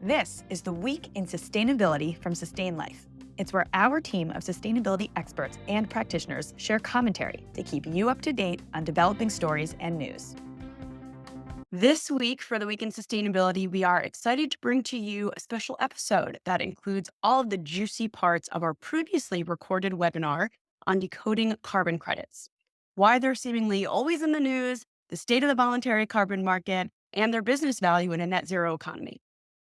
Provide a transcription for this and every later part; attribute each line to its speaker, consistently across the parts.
Speaker 1: This is the Week in Sustainability from Sustain.Life. It's where our team of sustainability experts and practitioners share commentary to keep you up to date on developing stories and news. This week for the Week in Sustainability, we are excited to bring to you a special episode that includes all of the juicy parts of our previously recorded webinar on decoding carbon credits, why they're seemingly always in the news, the state of the voluntary carbon market, and their business value in a net zero economy.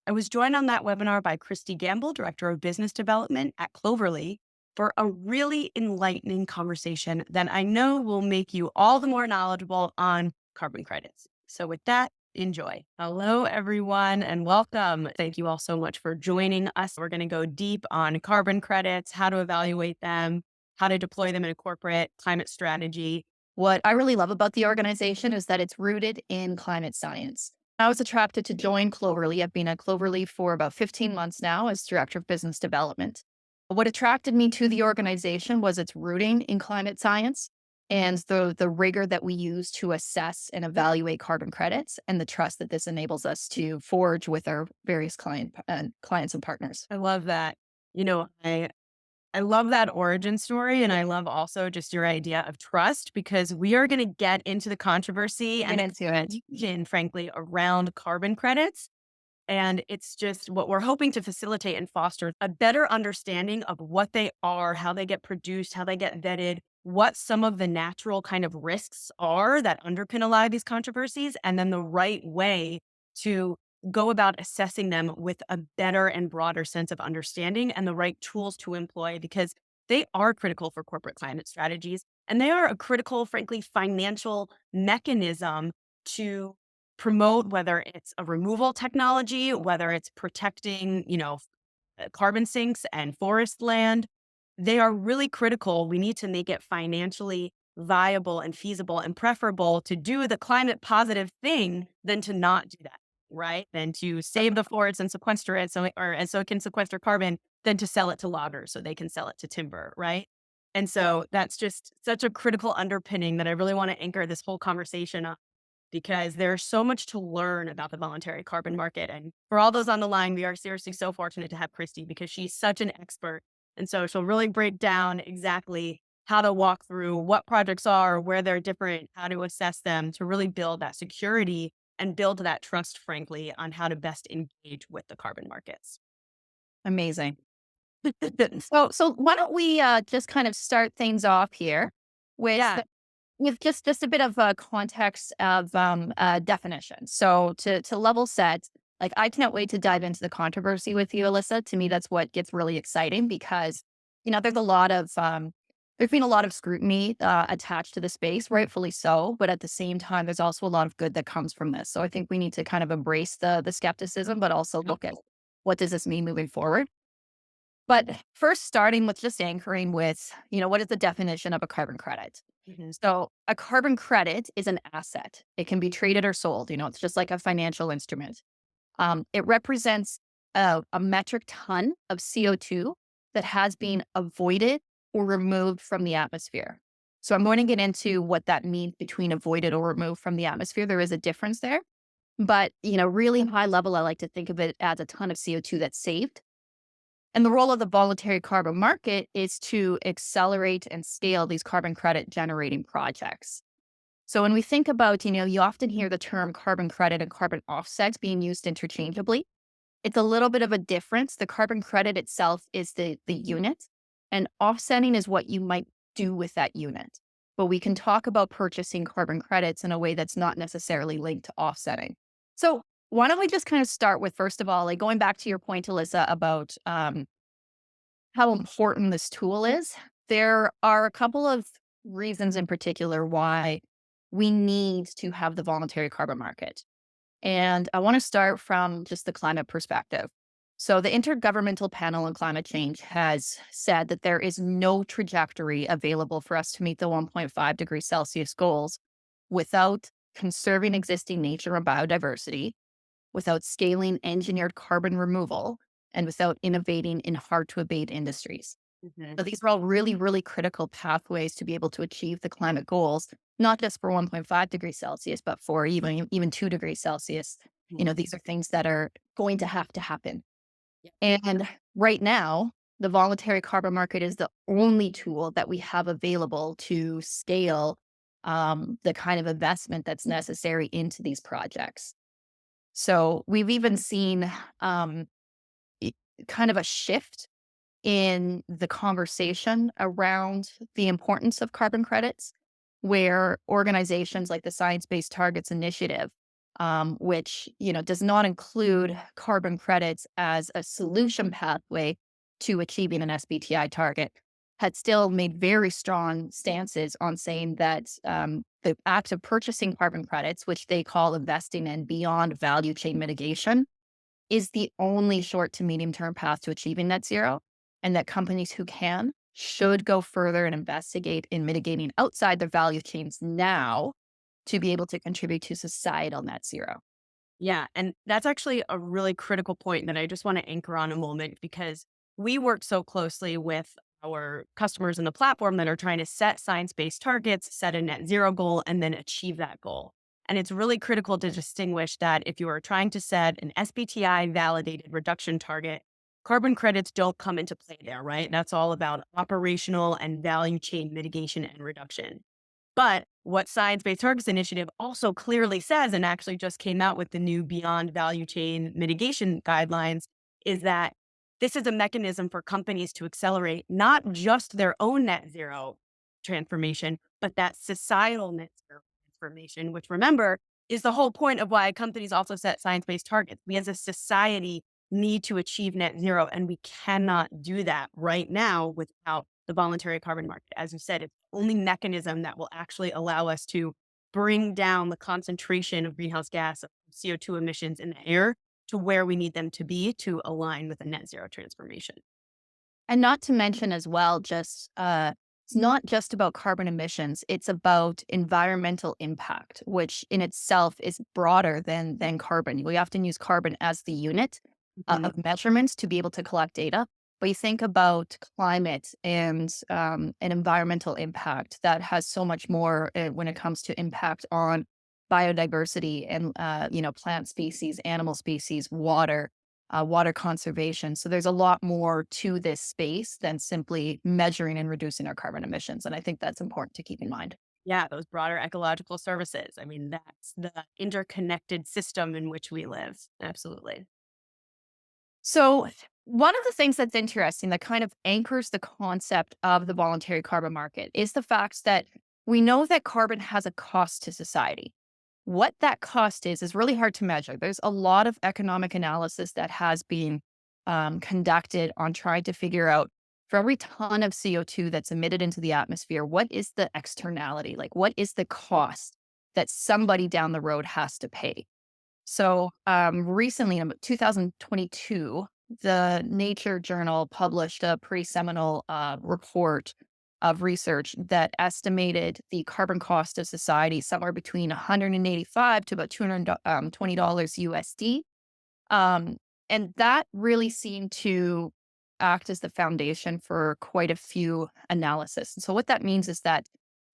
Speaker 1: I was joined on that webinar by Christie Gamble, Director of Business Development at Cloverly, for a really enlightening conversation that I know will make you all the more knowledgeable on carbon credits. So with that, enjoy. Hello, everyone, and welcome. Thank you all so much for joining us. We're going to go deep on carbon credits, how to evaluate them, how to deploy them in a corporate climate strategy.
Speaker 2: What I really love about the organization is that it's rooted in climate science. I was attracted to join Cloverly. I've been at Cloverly for about 15 months now as Director of Business Development. What attracted me to the organization was its rooting in climate science and the rigor that we use to assess and evaluate carbon credits and the trust that this enables us to forge with our various clients and partners.
Speaker 1: I love that. I love that origin story. And I love also just your idea of trust because we are going to get into the controversy
Speaker 2: Get
Speaker 1: and
Speaker 2: into it.
Speaker 1: confusion, frankly, around carbon credits. And it's just what we're hoping to facilitate and foster a better understanding of what they are, how they get produced, how they get vetted, what some of the natural kind of risks are that underpin a lot of these controversies, and then the right way to go about assessing them with a better and broader sense of understanding and the right tools to employ because they are critical for corporate climate strategies. And they are a critical, frankly, financial mechanism to promote whether it's a removal technology, whether it's protecting, carbon sinks and forest land. They are really critical. We need to make it financially viable and feasible and preferable to do the climate positive thing than to not do that, right? Than to save the forest and sequester it so it can sequester carbon, than to sell it to loggers so they can sell it to timber, right? And so that's just such a critical underpinning that I really want to anchor this whole conversation on because there's so much to learn about the voluntary carbon market. And for all those on the line, we are seriously so fortunate to have Christie because she's such an expert. And so she'll really break down exactly how to walk through what projects are, where they're different, how to assess them to really build that security and build that trust, frankly, on how to best engage with the carbon markets.
Speaker 2: Amazing. So why don't we just kind of start things off here with
Speaker 1: Yeah.
Speaker 2: with just a bit of a context of definition. So to level set, like I can't wait to dive into the controversy with you, Alyssa. To me, that's what gets really exciting because there's there's been a lot of scrutiny attached to the space, rightfully so. But at the same time, there's also a lot of good that comes from this. So I think we need to kind of embrace the skepticism, but also look at what does this mean moving forward. But first, starting with just anchoring with, what is the definition of a carbon credit?
Speaker 1: Mhm.
Speaker 2: So, a carbon credit is an asset. It can be traded or sold. It's just like a financial instrument. It represents a metric ton of CO2 that has been avoided or removed from the atmosphere. So, I'm going to get into what that means between avoided or removed from the atmosphere. There is a difference there. But, really high level, I like to think of it as a ton of CO2 that's saved. And the role of the voluntary carbon market is to accelerate and scale these carbon credit generating projects. So when we think about, you often hear the term carbon credit and carbon offsets being used interchangeably. It's a little bit of a difference. The carbon credit itself is the unit, and offsetting is what you might do with that unit. But we can talk about purchasing carbon credits in a way that's not necessarily linked to offsetting. So why don't we just kind of start with, first of all, like going back to your point, Alyssa, about how important this tool is. There are a couple of reasons in particular why we need to have the voluntary carbon market. And I want to start from just the climate perspective. So, the Intergovernmental Panel on Climate Change has said that there is no trajectory available for us to meet the 1.5 degrees Celsius goals without conserving existing nature and biodiversity, without scaling engineered carbon removal, and without innovating in hard to abate industries.
Speaker 1: Mhm.
Speaker 2: So these are all really, really critical pathways to be able to achieve the climate goals, not just for 1.5 degrees Celsius, but for even 2 degrees Celsius
Speaker 1: Mhm.
Speaker 2: These are things that are going to have to happen.
Speaker 1: Yeah.
Speaker 2: And right now, the voluntary carbon market is the only tool that we have available to scale the kind of investment that's necessary into these projects. So we've even seen um, i- kind of a shift in the conversation around the importance of carbon credits, where organizations like the Science Based Targets Initiative, which does not include carbon credits as a solution pathway to achieving an SBTI target, had still made very strong stances on saying that the act of purchasing carbon credits, which they call investing in beyond value chain mitigation, is the only short to medium term path to achieving net zero, and that companies who can should go further and investigate in mitigating outside their value chains now to be able to contribute to societal net zero.
Speaker 1: Yeah, and that's actually a really critical point that I just want to anchor on a moment because we work so closely with our customers in the platform that are trying to set science-based targets, set a net zero goal, and then achieve that goal. And it's really critical to distinguish that if you are trying to set an SBTI validated reduction target, carbon credits don't come into play there, right? That's all about operational and value chain mitigation and reduction. But what Science Based Targets Initiative also clearly says, and actually just came out with the new Beyond Value Chain Mitigation guidelines, is that this is a mechanism for companies to accelerate not just their own net zero transformation, but that societal net zero transformation, which remember is the whole point of why companies also set science based targets. We as a society need to achieve net zero, and we cannot do that right now without the voluntary carbon market. As you said, it's the only mechanism that will actually allow us to bring down the concentration of greenhouse gas, of CO2 emissions in the air to where we need them to be to align with a net zero transformation.
Speaker 2: And not to mention as well, just it's not just about carbon emissions, it's about environmental impact, which in itself is broader than carbon. We often use carbon as the unit
Speaker 1: Mhm.
Speaker 2: of measurements to be able to collect data. But you think about climate and an environmental impact that has so much more when it comes to impact on biodiversity and plant species, animal species, water conservation. So there's a lot more to this space than simply measuring and reducing our carbon emissions. And I think that's important to keep in mind.
Speaker 1: Yeah, those broader ecological services. I mean, that's the interconnected system in which we live. Absolutely.
Speaker 2: So, one of the things that's interesting that kind of anchors the concept of the voluntary carbon market is the fact that we know that carbon has a cost to society. What that cost is really hard to measure. There's a lot of economic analysis that has been conducted on trying to figure out for every ton of CO2 that's emitted into the atmosphere, what is the externality? Like, what is the cost that somebody down the road has to pay? So, recently in 2022, the Nature journal published a pretty seminal report of research that estimated the carbon cost of society somewhere between 185 to about $220 USD. Um, and that really seemed to act as the foundation for quite a few analysis. And so what that means is that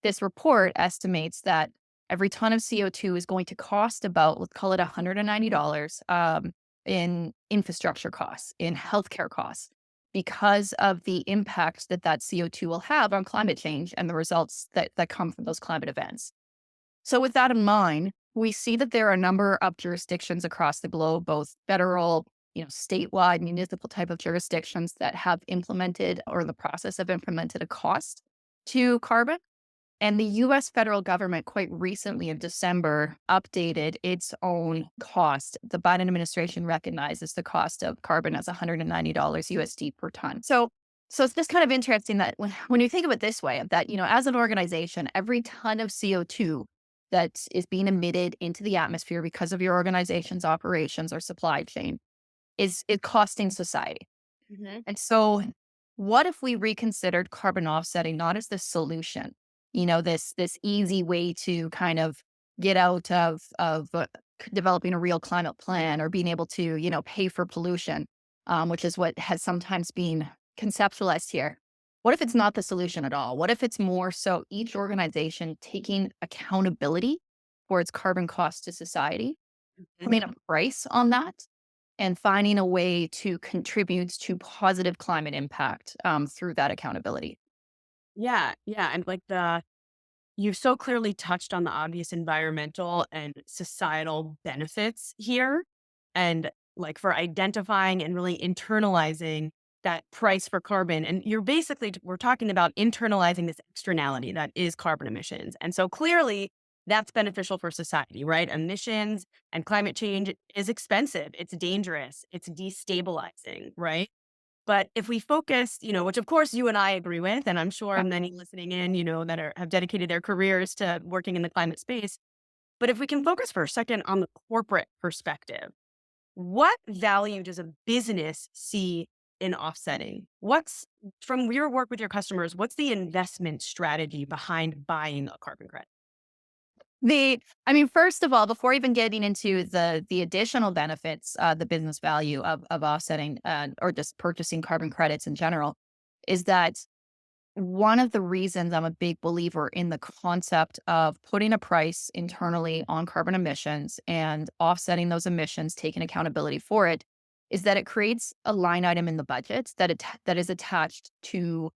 Speaker 2: this report estimates that every ton of CO2 is going to cost about, let's call it $190 in infrastructure costs, in healthcare costs, because of the impact that that CO2 will have on climate change and the results that come from those climate events. So, with that in mind, we see that there are a number of jurisdictions across the globe, both federal, statewide, municipal type of jurisdictions that have implemented or in the process of implemented a cost to carbon. And the US federal government quite recently in December updated its own cost. The Biden administration recognizes the cost of carbon as $190 USD per ton. So it's just kind of interesting that when you think of it this way, that, as an organization, every ton of CO2 that is being emitted into the atmosphere because of your organization's operations or supply chain is it costing society.
Speaker 1: Mhm.
Speaker 2: And so what if we reconsidered carbon offsetting not as the solution, this easy way to kind of get out of developing a real climate plan or being able to, pay for pollution, which is what has sometimes been conceptualized here. What if it's not the solution at all? What if it's more so each organization taking accountability for its carbon cost to society
Speaker 1: Mhm.
Speaker 2: putting a price on that and finding a way to contribute to positive climate impact through that accountability.
Speaker 1: Yeah, yeah, and like you've so clearly touched on the obvious environmental and societal benefits here. And like for identifying and really internalizing that price for carbon. And you're basically, we're talking about internalizing this externality that is carbon emissions. And so clearly that's beneficial for society, right? Emissions and climate change is expensive, it's dangerous, it's destabilizing, right? But if we focus, which of course you and I agree with, and I'm sure
Speaker 2: Yeah.
Speaker 1: many listening in, that have dedicated their careers to working in the climate space. But if we can focus for a second on the corporate perspective, what value does a business see in offsetting? What's from your work with your customers, what's the investment strategy behind buying a carbon credit?
Speaker 2: I mean, first of all, before even getting into the additional benefits, the business value of offsetting or just purchasing carbon credits in general, is that one of the reasons I'm a big believer in the concept of putting a price internally on carbon emissions and offsetting those emissions, taking accountability for it, is that it creates a line item in the budget that is attached to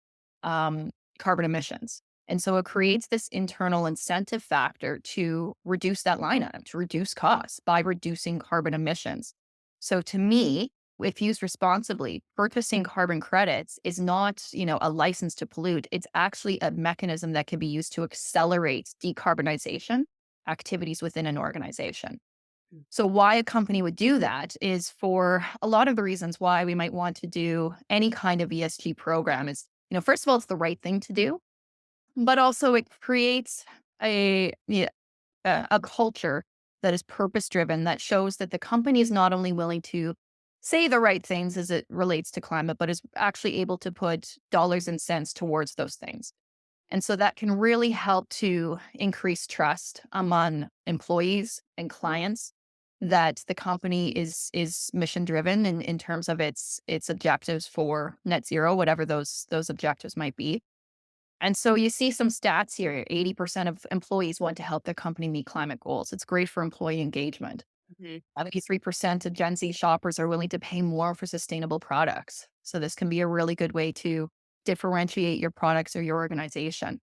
Speaker 2: um, carbon emissions. And so it creates this internal incentive factor to reduce that line item, to reduce costs by reducing carbon emissions. So to me, if used responsibly, purchasing carbon credits is not, a license to pollute. It's actually a mechanism that can be used to accelerate decarbonization activities within an organization.
Speaker 1: Mm.
Speaker 2: So why a company would do that is for a lot of the reasons why we might want to do any kind of ESG program is, first of all, it's the right thing to do, but also it creates a yeah, a culture that is purpose driven that shows that the company is not only willing to say the right things as it relates to climate, but is actually able to put dollars and cents towards those things. And so that can really help to increase trust among employees and clients that the company is mission driven in terms of its objectives for net zero, whatever those objectives might be. And so you see some stats here. 80% of employees want to help their company meet climate goals. It's great for employee engagement.
Speaker 1: Mhm.
Speaker 2: 73% of Gen Z shoppers are willing to pay more for sustainable products. So this can be a really good way to differentiate your products or your organization.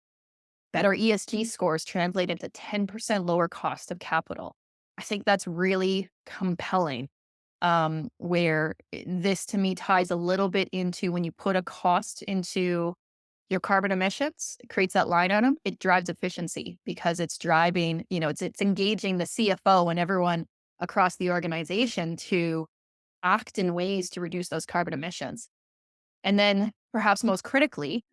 Speaker 2: Better ESG scores translate into 10% lower cost of capital. I think that's really compelling. Where this to me ties a little bit into when you put a cost into your carbon emissions, it creates that line item, it drives efficiency because it's driving, it's engaging the CFO and everyone across the organization to act in ways to reduce those carbon emissions. And then perhaps most critically,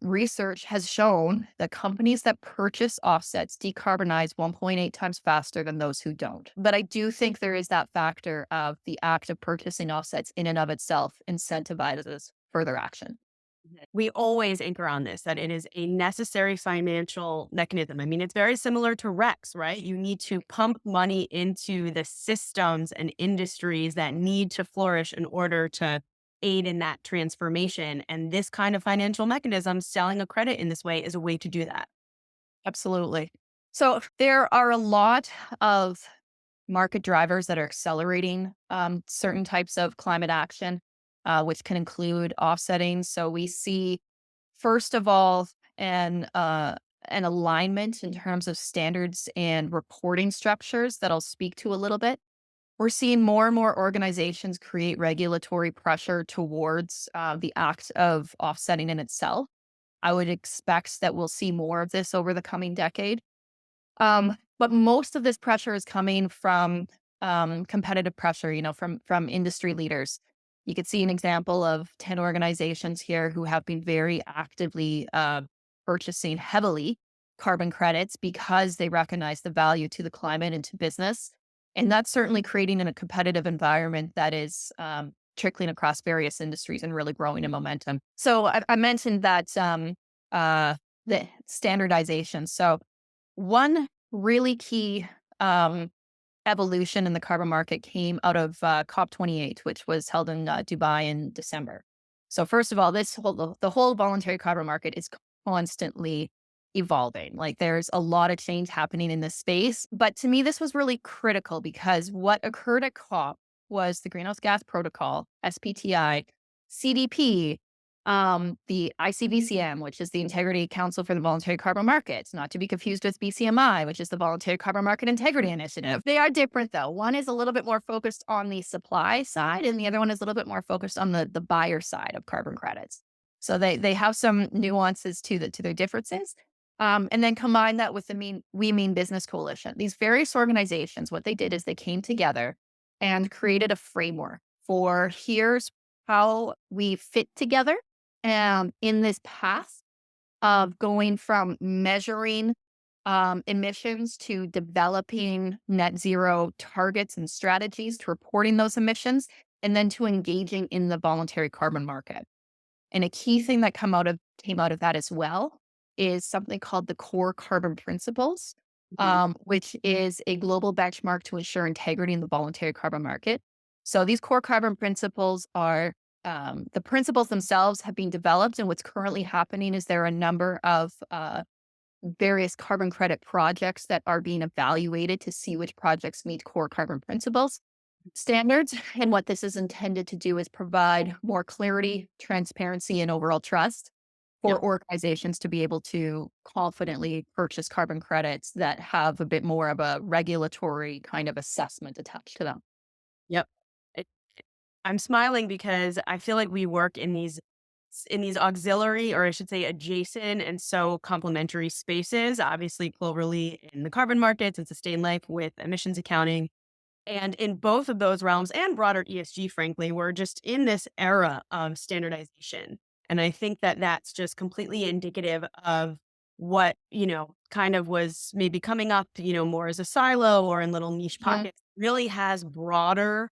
Speaker 2: research has shown that companies that purchase offsets decarbonize 1.8 times faster than those who don't. But I do think there is that factor of the act of purchasing offsets in and of itself incentivizes further action.
Speaker 1: We always anchor on this, that it is a necessary financial mechanism. I mean, it's very similar to Rex, right? You need to pump money into the systems and industries that need to flourish in order to aid in that transformation. And this kind of financial mechanism, selling a credit in this way, is a way to do that.
Speaker 2: Absolutely. So there are a lot of market drivers that are accelerating certain types of climate action, which can include offsetting. So we see, first of all, an alignment in terms of standards and reporting structures that I'll speak to a little bit. We're seeing more and more organizations create regulatory pressure towards the act of offsetting in itself. I would expect that we'll see more of this over the coming decade. But most of this pressure is coming from competitive pressure, from industry leaders. You could see an example of 10 organizations here who have been very actively purchasing heavily carbon credits because they recognize the value to the climate and to business. And that's certainly creating a competitive environment that is trickling across various industries and really growing in momentum. So I mentioned that the standardization. So one really key evolution in the carbon market came out of COP28, which was held in Dubai in December. So first of all, the whole voluntary carbon market is constantly evolving. Like there's a lot of change happening in this space. But to me, this was really critical because what occurred at COP was the Greenhouse Gas Protocol, SPTI, CDP, the ICVCM, which is the Integrity Council for the Voluntary Carbon Markets, not to be confused with BCMI, which is the Voluntary Carbon Market Integrity Initiative. They are different though. One is a little bit more focused on the supply side, and the other one is a little bit more focused on the buyer side of carbon credits. So they have some nuances to their differences. And then combine that with the We Mean Business Coalition. These various organizations, what they did is they came together and created a framework for here's how we fit together in this path of going from measuring emissions to developing net zero targets and strategies to reporting those emissions, and then to engaging in the voluntary carbon market. And a key thing that came out of that as well is something called the core carbon principles,
Speaker 1: Mhm.
Speaker 2: which is a global benchmark to ensure integrity in the voluntary carbon market. So these core carbon principles are the principles themselves have been developed, and what's currently happening is there are a number of various carbon credit projects that are being evaluated to see which projects meet core carbon principles standards. And what this is intended to do is provide more clarity, transparency, and overall trust
Speaker 1: Yep.
Speaker 2: for organizations to be able to confidently purchase carbon credits that have a bit more of a regulatory kind of assessment attached to them.
Speaker 1: Yep. It, I'm smiling because I feel like we work in these auxiliary, or I should say adjacent and so complementary spaces. Obviously, Cloverly in the carbon markets and Sustain.Life with emissions accounting. And in both of those realms and broader ESG, frankly, we're just in this era of standardization. And I think that that's just completely indicative of what, kind of was maybe coming up, more as a silo or in little niche
Speaker 2: Mhm.
Speaker 1: pockets, really has broader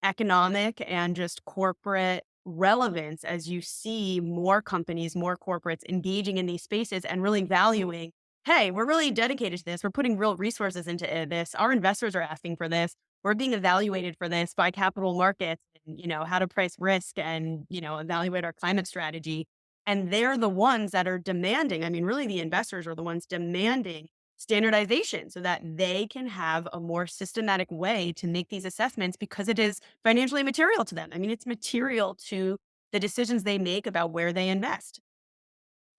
Speaker 1: economic and just corporate relevance as you see more companies, more corporates engaging in these spaces and really valuing, hey, we're really dedicated to this. We're putting real resources into this. Our investors are asking for this. We're being evaluated for this by capital markets and, how to price risk and, evaluate our climate strategy. And they're the ones that are demanding. I mean, really, the investors are the ones demanding standardization so that they can have a more systematic way to make these assessments because it is financially material to them. I mean, it's material to the decisions they make about where they invest.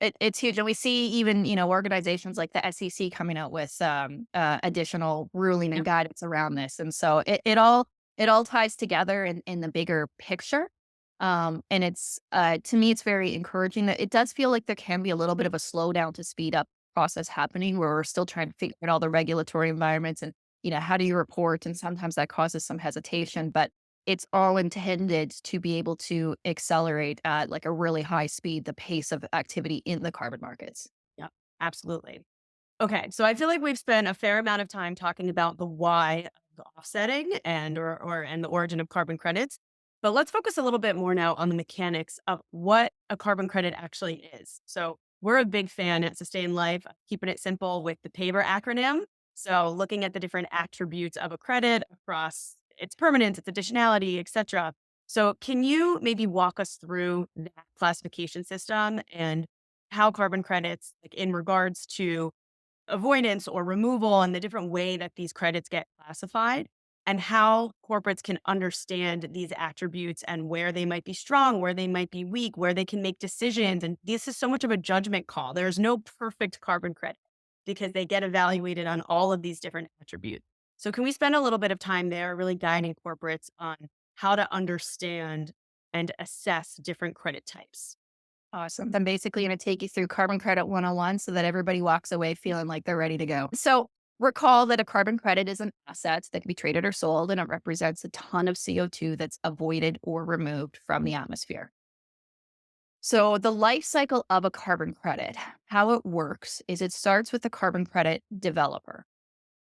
Speaker 2: It's huge, and we see even organizations like the SEC coming out with additional ruling and
Speaker 1: Yep.
Speaker 2: guidance around this, and so it all ties together in the bigger picture. And it's to me, it's very encouraging that it does feel like there can be a little bit of a slowdown to speed up process happening, where we're still trying to figure out all the regulatory environments and how do you report, and sometimes that causes some hesitation, but it's all intended to be able to accelerate at like a really high speed the pace of activity in the carbon markets.
Speaker 1: Yep. Absolutely. Okay, so I feel like we've spent a fair amount of time talking about the why of the offsetting and the origin of carbon credits. But let's focus a little bit more now on the mechanics of what a carbon credit actually is. So we're a big fan at Sustain Life, of keeping it simple with the PAVER acronym. So looking at the different attributes of a credit across its permanence, its additionality, etc. So can you maybe walk us through that classification system and how carbon credits, like in regards to avoidance or removal and the different way that these credits get classified and how corporates can understand these attributes and where they might be strong, where they might be weak, where they can make decisions. And this is so much of a judgment call. There's no perfect carbon credit because they get evaluated on all of these different attributes. So can we spend a little bit of time there really guiding corporates on how to understand and assess different credit types?
Speaker 2: Awesome. I'm basically going to take you through carbon credit 101 so that everybody walks away feeling like they're ready to go. So, recall that a carbon credit is an asset that can be traded or sold, and it represents a ton of CO2 that's avoided or removed from the atmosphere. So, the life cycle of a carbon credit, how it works is it starts with the carbon credit developer.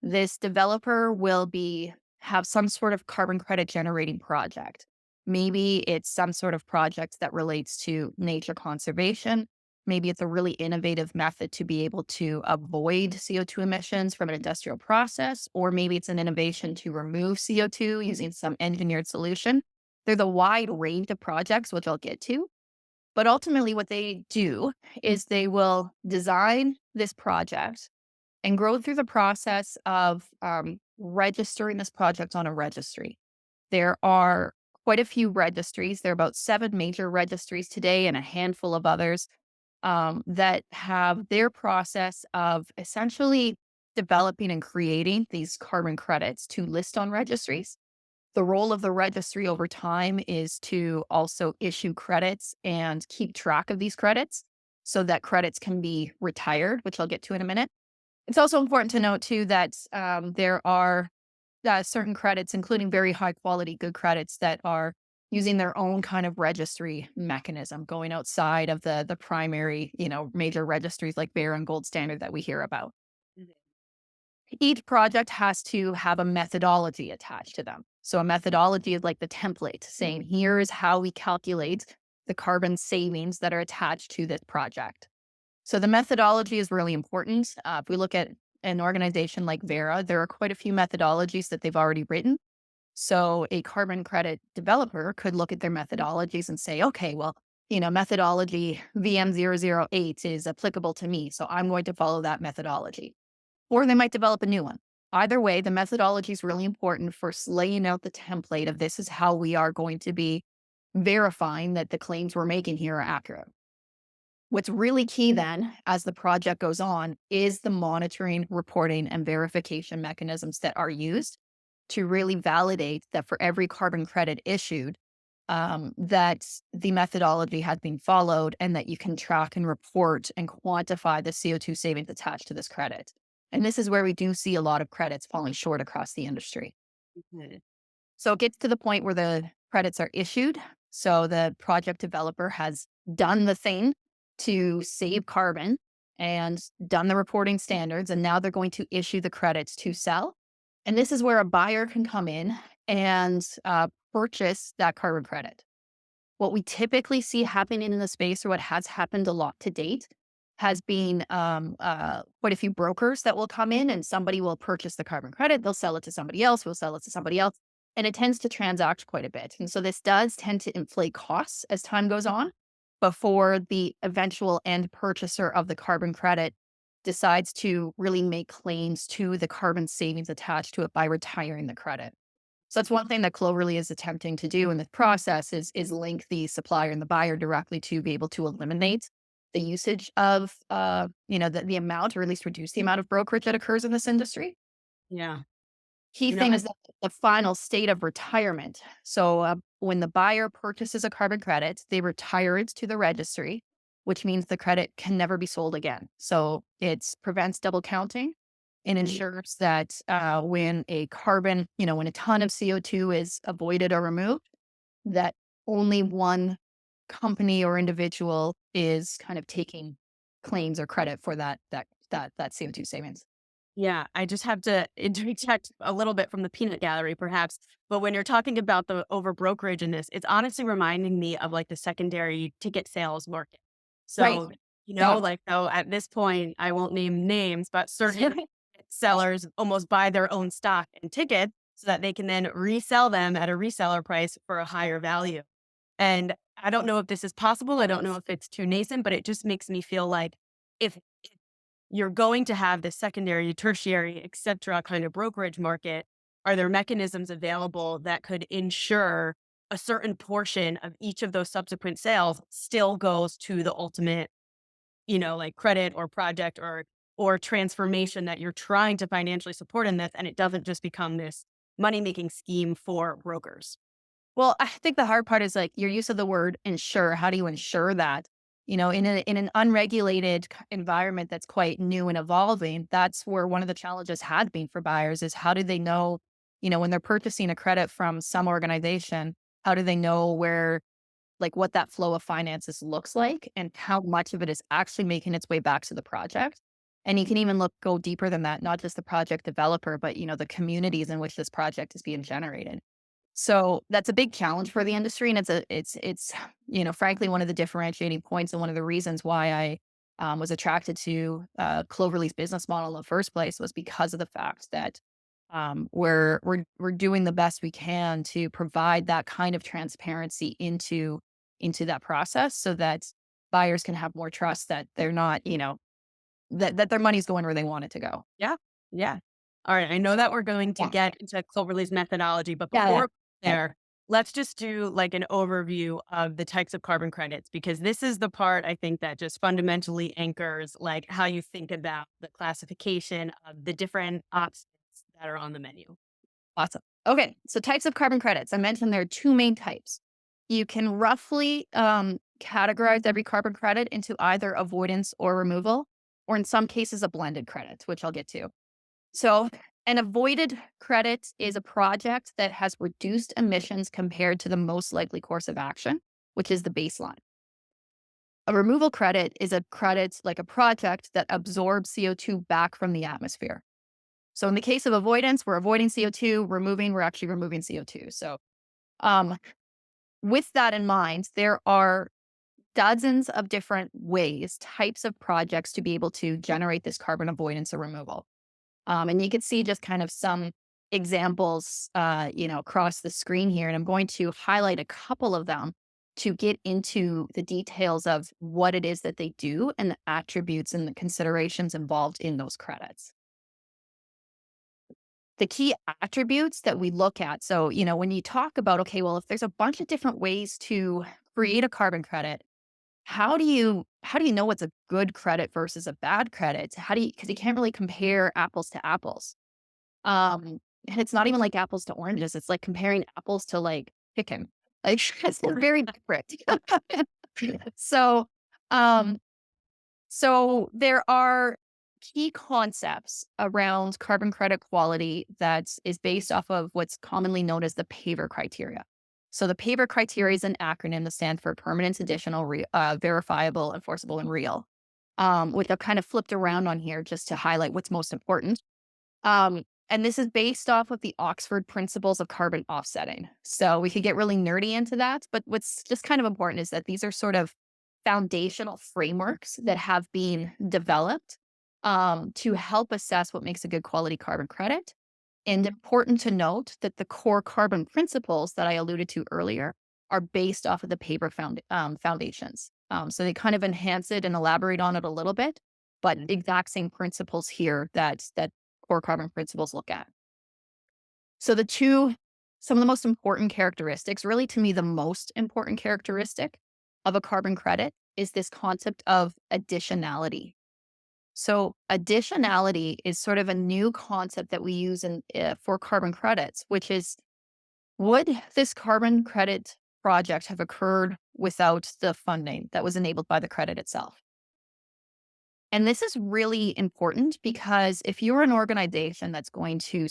Speaker 2: This developer will be have some sort of carbon credit generating project. Maybe it's some sort of project that relates to nature conservation. Maybe it's a really innovative method to be able to avoid CO2 emissions from an industrial process, or maybe it's an innovation to remove CO2 using some engineered solution. There's a wide range of projects, which I'll get to. But ultimately, what they do is they will design this project and go through the process of registering this project on a registry. There are quite a few registries. There are about 7 major registries today and a handful of others that have their process of essentially developing and creating these carbon credits to list on registries. The role of the registry over time is to also issue credits and keep track of these credits so that credits can be retired, which I'll get to in a minute. It's also important to note, too, that there are certain credits, including very high quality, good credits that are using their own kind of registry mechanism, going outside of the primary, major registries like Bear and Gold Standard that we hear about.
Speaker 1: Mhm.
Speaker 2: Each project has to have a methodology attached to them. So a methodology is like the template saying, here is how we calculate the carbon savings that are attached to this project. So the methodology is really important. If we look at an organization like Vera, there are quite a few methodologies that they've already written. So a carbon credit developer could look at their methodologies and say, okay, well, methodology VM008 is applicable to me. So I'm going to follow that methodology. Or they might develop a new one. Either way, the methodology is really important for laying out the template of this is how we are going to be verifying that the claims we're making here are accurate. What's really key then, as the project goes on, is the monitoring, reporting, and verification mechanisms that are used to really validate that for every carbon credit issued, that the methodology has been followed and that you can track and report and quantify the CO2 savings attached to this credit. And this is where we do see a lot of credits falling short across the industry.
Speaker 1: Mhm.
Speaker 2: So it gets to the point where the credits are issued. So the project developer has done the thing to save carbon and done the reporting standards. And now they're going to issue the credits to sell. And this is where a buyer can come in and purchase that carbon credit. What we typically see happening in the space, or what has happened a lot to date, has been quite a few brokers that will come in and somebody will purchase the carbon credit. They'll sell it to somebody else, who will sell it to somebody else. And it tends to transact quite a bit. And so this does tend to inflate costs as time goes on before the eventual end purchaser of the carbon credit decides to really make claims to the carbon savings attached to it by retiring the credit. So that's one thing that Cloverly is attempting to do in the process is link the supplier and the buyer directly to be able to eliminate the usage of the amount, or at least reduce the amount of brokerage that occurs in this industry.
Speaker 1: Yeah.
Speaker 2: Key
Speaker 1: You know,
Speaker 2: thing is that the final state of retirement. So when the buyer purchases a carbon credit, they retire it to the registry, which means the credit can never be sold again. So it prevents double counting and
Speaker 1: Mhm.
Speaker 2: ensures that when when a ton of CO2 is avoided or removed, that only one company or individual is kind of taking claims or credit for that CO2 savings.
Speaker 1: Yeah, I just have to interject a little bit from the peanut gallery, perhaps. But when you're talking about the over brokerage in this, it's honestly reminding me of like the secondary ticket sales market.
Speaker 2: Right.
Speaker 1: So,
Speaker 2: Yeah.
Speaker 1: so at this point, I won't name names, but certain sellers almost buy their own stock and tickets so that they can then resell them at a reseller price for a higher value. And I don't know if this is possible. I don't know if it's too nascent, but it just makes me feel like if you're going to have this secondary, tertiary, et cetera, kind of brokerage market, are there mechanisms available that could ensure a certain portion of each of those subsequent sales still goes to the ultimate, like credit or project or transformation that you're trying to financially support in this, and it doesn't just become this money-making scheme for brokers?
Speaker 2: Well, I think the hard part is like your use of the word ensure. How do you ensure that? In an unregulated environment that's quite new and evolving, that's where one of the challenges has been for buyers is how do they know, when they're purchasing a credit from some organization, how do they know what that flow of finances looks like and how much of it is actually making its way back to the project? And you can even go deeper than that, not just the project developer, but the communities in which this project is being generated. So that's a big challenge for the industry, and it's frankly one of the differentiating points and one of the reasons why I was attracted to Cloverly's business model in the first place was because of the fact that we're doing the best we can to provide that kind of transparency into into that process so that buyers can have more trust that they're not, that their money's going where they want it to go.
Speaker 1: Yeah. Yeah. All right. I know that we're going to
Speaker 2: Yeah.
Speaker 1: get into Cloverly's methodology, but
Speaker 2: Yeah.
Speaker 1: before
Speaker 2: Yeah.
Speaker 1: there, let's just do like an overview of the types of carbon credits, because this is the part I think that just fundamentally anchors like how you think about the classification of the different options that are on the menu.
Speaker 2: Awesome. Okay. So types of carbon credits. I mentioned there are two main types. You can roughly categorize every carbon credit into either avoidance or removal, or in some cases, a blended credit, which I'll get to. So, an avoided credit is a project that has reduced emissions compared to the most likely course of action, which is the baseline. A removal credit is a credit like a project that absorbs CO2 back from the atmosphere. So, in the case of avoidance, we're avoiding CO2, removing, we're actually removing CO2. So, um, with that in mind, there are dozens of different ways, types of projects to be able to generate this carbon avoidance or removal. And you can see just kind of some examples, across the screen here. And I'm going to highlight a couple of them to get into the details of what it is that they do and the attributes and the considerations involved in those credits. The key attributes that we look at. So, when you talk about, okay, well, if there's a bunch of different ways to create a carbon credit, how do you know what's a good credit versus a bad credit? Because you can't really compare apples to apples. And it's not even like apples to oranges. It's like comparing apples to like chicken. Like it's very different. So, um, so there are key concepts around carbon credit quality that is based off of what's commonly known as the PAVER criteria. So the PAVER criteria is an acronym that stands for permanent, additional, verifiable, enforceable, and real. Which I've kind of flipped around on here just to highlight what's most important. And this is based off of the Oxford principles of carbon offsetting. So we could get really nerdy into that, but what's just kind of important is that these are sort of foundational frameworks that have been developed to help assess what makes a good quality carbon credit. And important to note that the core carbon principles that I alluded to earlier are based off of the paper foundations. So they kind of enhance it and elaborate on it a little bit, but exact same principles here that core carbon principles look at. So some of the most important characteristics, really to me, the most important characteristic of a carbon credit is this concept of additionality. So additionality is sort of a new concept that we use for carbon credits, which is, would this carbon credit project have occurred without the funding that was enabled by the credit itself? And this is really important because if you're an organization that's going to,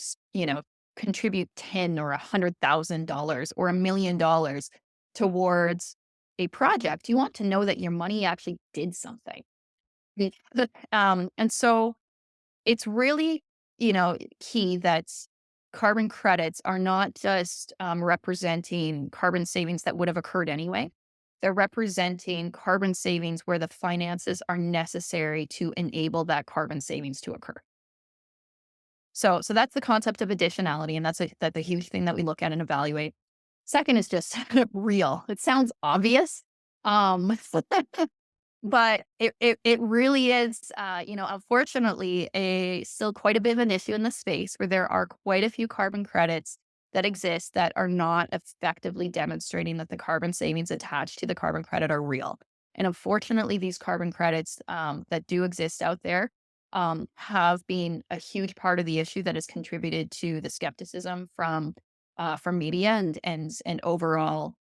Speaker 2: contribute 10 or $100,000 or $1 million towards a project, you want to know that your money actually did something. Yeah. And so it's really, key that carbon credits are not just representing carbon savings that would have occurred anyway. They're representing carbon savings where the finances are necessary to enable that carbon savings to occur. So that's the concept of additionality, and that's a huge thing that we look at and evaluate. Second is just real. It sounds obvious, but it really is, unfortunately, a still quite a bit of an issue in the space where there are quite a few carbon credits that exist that are not effectively demonstrating that the carbon savings attached to the carbon credit are real. And unfortunately, these carbon credits that do exist out there have been a huge part of the issue that has contributed to the skepticism from media and overall,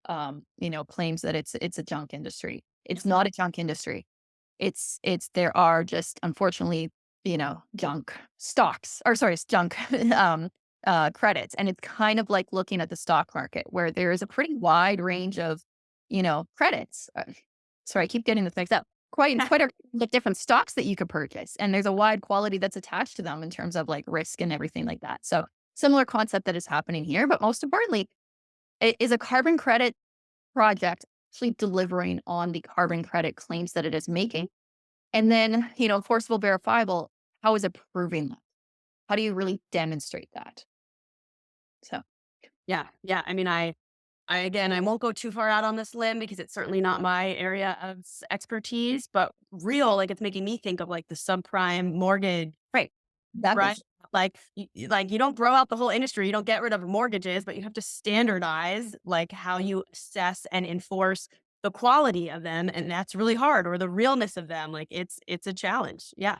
Speaker 2: claims that it's a junk industry. It's not a junk industry. There are just unfortunately, junk stocks or sorry, junk credits. And it's kind of like looking at the stock market where there is a pretty wide range of, credits. Sorry, I keep getting this mixed up. Quite a the different stocks that you could purchase. And there's a wide quality that's attached to them in terms of like risk and everything like that. So similar concept that is happening here, but most importantly, is a carbon credit project actually delivering on the carbon credit claims that it is making? And then, enforceable, verifiable, how is it proving that? How do you really demonstrate that? So,
Speaker 1: Yeah. Yeah. I mean, I won't go too far out on this limb because it's certainly not my area of expertise, but real, like it's making me think of like the subprime mortgage,
Speaker 2: Right. Exactly.
Speaker 1: right? Like you don't throw out the whole industry, you don't get rid of mortgages, but you have to standardize like how you assess and enforce the quality of them, and that's really hard, or the realness of them. Like it's a challenge. Yeah.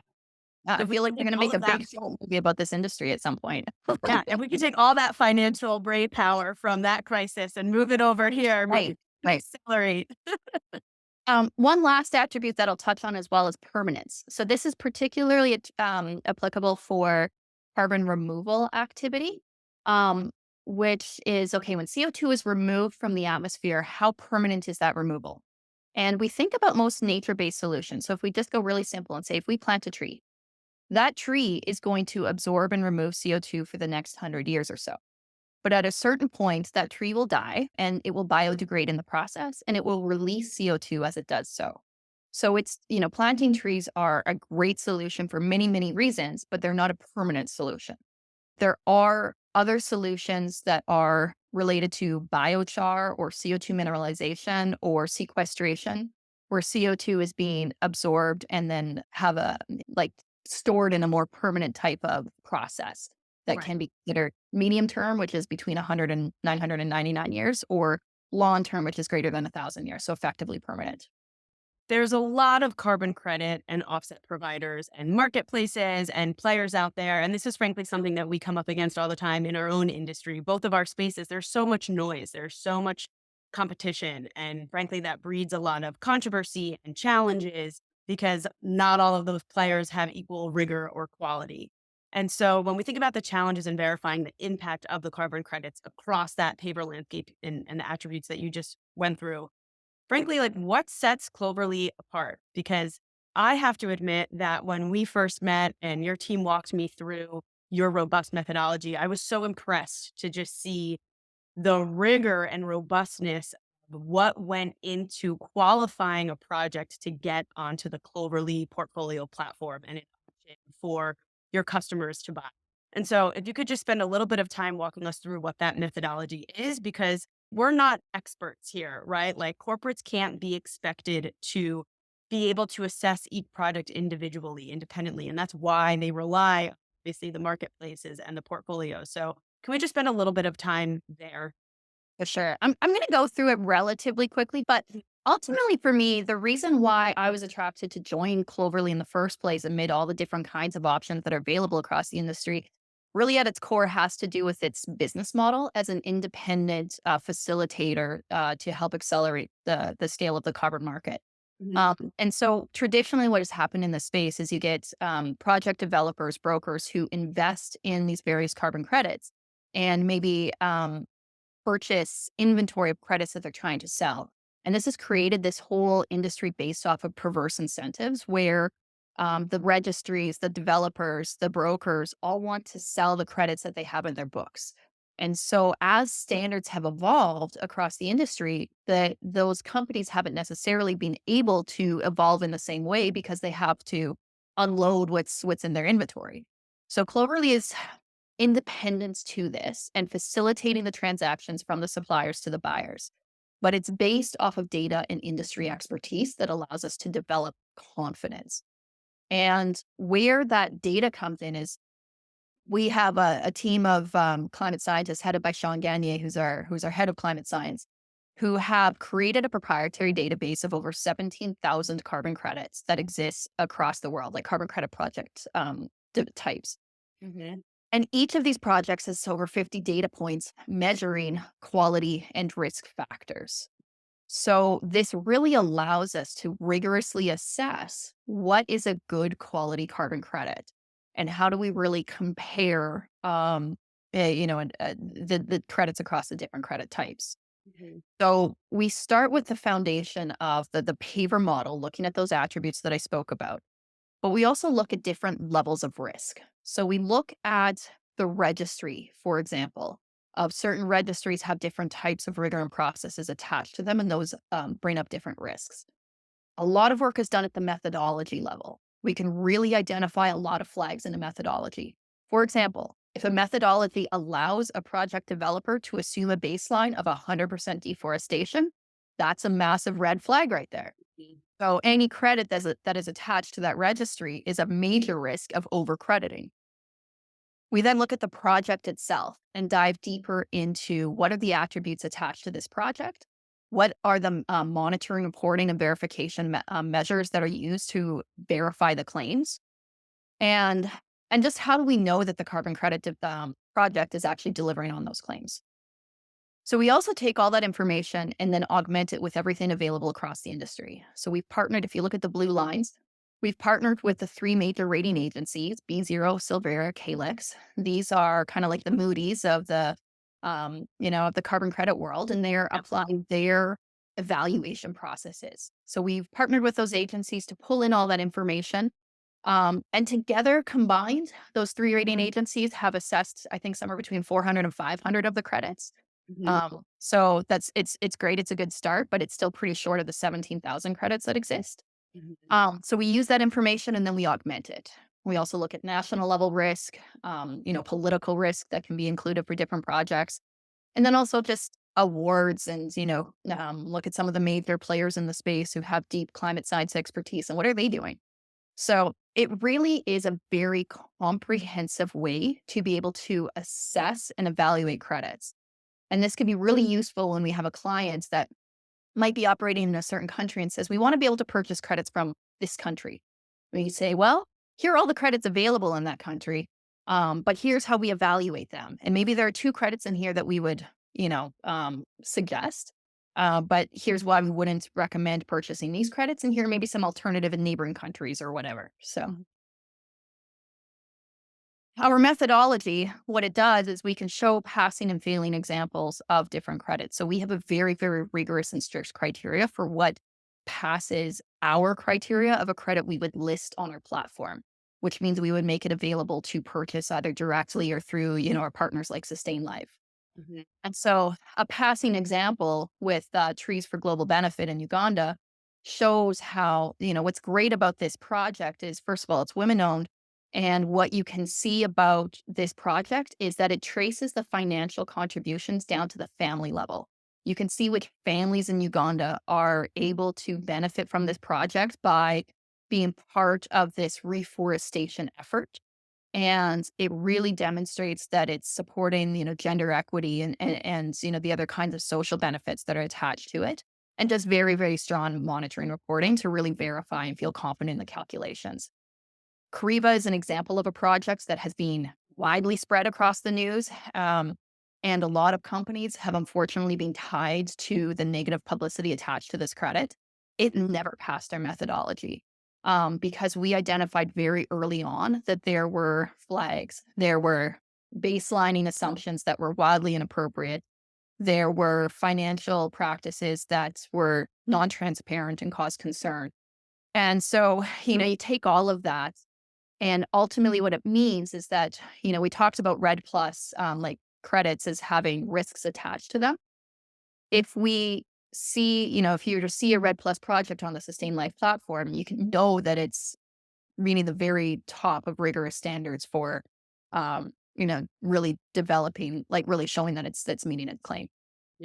Speaker 2: Yeah,
Speaker 1: So
Speaker 2: I
Speaker 1: if we
Speaker 2: feel like
Speaker 1: can
Speaker 2: they're
Speaker 1: take
Speaker 2: gonna
Speaker 1: all
Speaker 2: make a
Speaker 1: of that,
Speaker 2: big film movie about this industry at some point.
Speaker 1: yeah, if we can take all that financial brain power from that crisis and move it over here,
Speaker 2: Right, right.
Speaker 1: accelerate.
Speaker 2: One last attribute that I'll touch on as well is permanence. So this is particularly applicable for carbon removal activity, um, which is okay when CO2 is removed from the atmosphere. How permanent is that removal? And we think about most nature-based solutions. So if we just go really simple and say, if we plant a tree, that tree is going to absorb and remove CO2 for the next 100 years or so. But at a certain point, that tree will die and it will biodegrade in the process and it will release CO2 as it does so. So planting trees are a great solution for many, many reasons, but they're not a permanent solution. There are other solutions that are related to biochar or CO2 mineralization or sequestration, where CO2 is being absorbed and then have like stored in a more permanent type of process that
Speaker 1: Right.
Speaker 2: can be considered medium term, which is between 100 and 999 years, or long term, which is greater than 1,000 years. So effectively permanent.
Speaker 1: There's a lot of carbon credit and offset providers and marketplaces and players out there. And this is frankly something that we come up against all the time in our own industry, both of our spaces. There's so much noise, there's so much competition. And frankly, that breeds a lot of controversy and challenges because not all of those players have equal rigor or quality. And so when we think about the challenges in verifying the impact of the carbon credits across that paper landscape and the attributes that you just went through, frankly, like what sets Cloverly apart? Because I have to admit that when we first met and your team walked me through your robust methodology, I was so impressed to just see the rigor and robustness of what went into qualifying a project to get onto the Cloverly portfolio platform and an option for your customers to buy. And so, if you could just spend a little bit of time walking us through what that methodology is, because we're not experts here, right? Like corporates can't be expected to be able to assess each project individually, independently. And that's why they rely on obviously the marketplaces and the portfolio. So can we just spend a little bit of time there?
Speaker 2: For sure. I'm going to go through it relatively quickly, but ultimately for me, the reason why I was attracted to join Cloverly in the first place amid all the different kinds of options that are available across the industry really at its core has to do with its business model as an independent facilitator to help accelerate the scale of the carbon market.
Speaker 1: Mhm.
Speaker 2: And so traditionally what has happened in this space is you get project developers, brokers who invest in these various carbon credits and maybe purchase inventory of credits that they're trying to sell. And this has created this whole industry based off of perverse incentives where the registries, the developers, the brokers all want to sell the credits that they have in their books. And so as standards have evolved across the industry, that those companies haven't necessarily been able to evolve in the same way because they have to unload what's in their inventory. So Cloverly is independence to this and facilitating the transactions from the suppliers to the buyers. But it's based off of data and industry expertise that allows us to develop confidence. And where that data comes in is we have a team of climate scientists headed by Sean Gagnier, who's our head of climate science, who have created a proprietary database of over 17,000 carbon credits that exists across the world, like carbon credit project types.
Speaker 1: Mhm.
Speaker 2: And each of these projects has over 50 data points measuring quality and risk factors. So, this really allows us to rigorously assess what is a good quality carbon credit and how do we really compare the credits across the different credit types.
Speaker 1: Mhm.
Speaker 2: So, we start with the foundation of the paver model, looking at those attributes that I spoke about. But we also look at different levels of risk. So we look at the registry, for example, of certain registries have different types of rigor and processes attached to them, and those bring up different risks. A lot of work is done at the methodology level. We can really identify a lot of flags in a methodology. For example, If a methodology allows a project developer to assume a baseline of 100% deforestation, that's a massive red flag right there. So any credit that is attached to that registry is a major risk of overcrediting. We then look at the project itself and dive deeper into what are the attributes attached to this project? What are the monitoring, reporting, and verification measures that are used to verify the claims? And and just how do we know that the carbon credit project is actually delivering on those claims? So we also take all that information and then augment it with everything available across the industry. So we've partnered, if you look at the blue lines, we've partnered with the three major rating agencies, B0, Silvera, Calyx. These are kind of like the Moody's of the, of the carbon credit world, and they're applying their evaluation processes. So we've partnered with those agencies to pull in all that information. And together, combined, those three rating agencies have assessed, I think, somewhere between 400 and 500 of the credits.
Speaker 1: Mhm.
Speaker 2: So it's great. It's a good start, but it's still pretty short of the 17,000 credits that exist.
Speaker 1: Mhm.
Speaker 2: So we use that information and then we augment it. We also look at national level risk, political risk that can be included for different projects, and then also just awards and look at some of the major players in the space who have deep climate science expertise and what are they doing. So it really is a very comprehensive way to be able to assess and evaluate credits. And this can be really useful when we have a client that might be operating in a certain country and says, we want to be able to purchase credits from this country. We say, well, here are all the credits available in that country, but here's how we evaluate them. And maybe there are two credits in here that we would, suggest. But here's why we wouldn't recommend purchasing these credits. And here may be some alternative in neighboring countries or whatever. So our methodology, what it does is we can show passing and failing examples of different credits. So we have a very, very rigorous and strict criteria for what passes our criteria of a credit we would list on our platform, which means we would make it available to purchase either directly or through, our partners like Sustain.Life.
Speaker 1: Mhm.
Speaker 2: And so a passing example with Trees for Global Benefit in Uganda shows how, what's great about this project is, first of all, it's women owned. And what you can see about this project is that it traces the financial contributions down to the family level. You can see which families in Uganda are able to benefit from this project by being part of this reforestation effort. And it really demonstrates that it's supporting, gender equity and the other kinds of social benefits that are attached to it. And does very, very strong monitoring reporting to really verify and feel confident in the calculations. Kariba is an example of a project that has been widely spread across the news. And a lot of companies have unfortunately been tied to the negative publicity attached to this credit. It never passed our methodology because we identified very early on that there were flags. There were baselining assumptions that were wildly inappropriate. There were financial practices that were non transparent and caused concern. And so, you take all of that and ultimately, what it means is that, we talked about Red Plus, like credits as having risks attached to them. If we see, if you were to see a Red Plus project on the Sustain.Life platform, you can know that it's meeting the very top of rigorous standards for, really developing, like really showing that it's meeting its claim.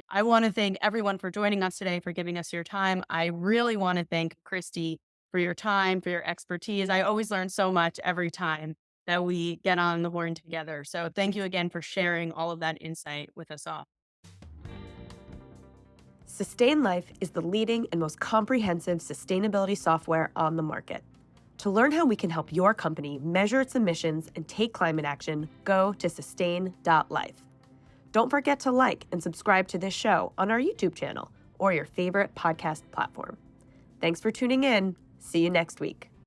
Speaker 1: I want to thank everyone for joining us today, for giving us your time. I really want to thank Christy for your time, for your expertise. I always learn so much every time that we get on the horn together. So thank you again for sharing all of that insight with us all.
Speaker 3: Sustain.Life is the leading and most comprehensive sustainability software on the market. To learn how we can help your company measure its emissions and take climate action, go to Sustain.Life. Don't forget to like and subscribe to this show on our YouTube channel or your favorite podcast platform. Thanks for tuning in. See you next week.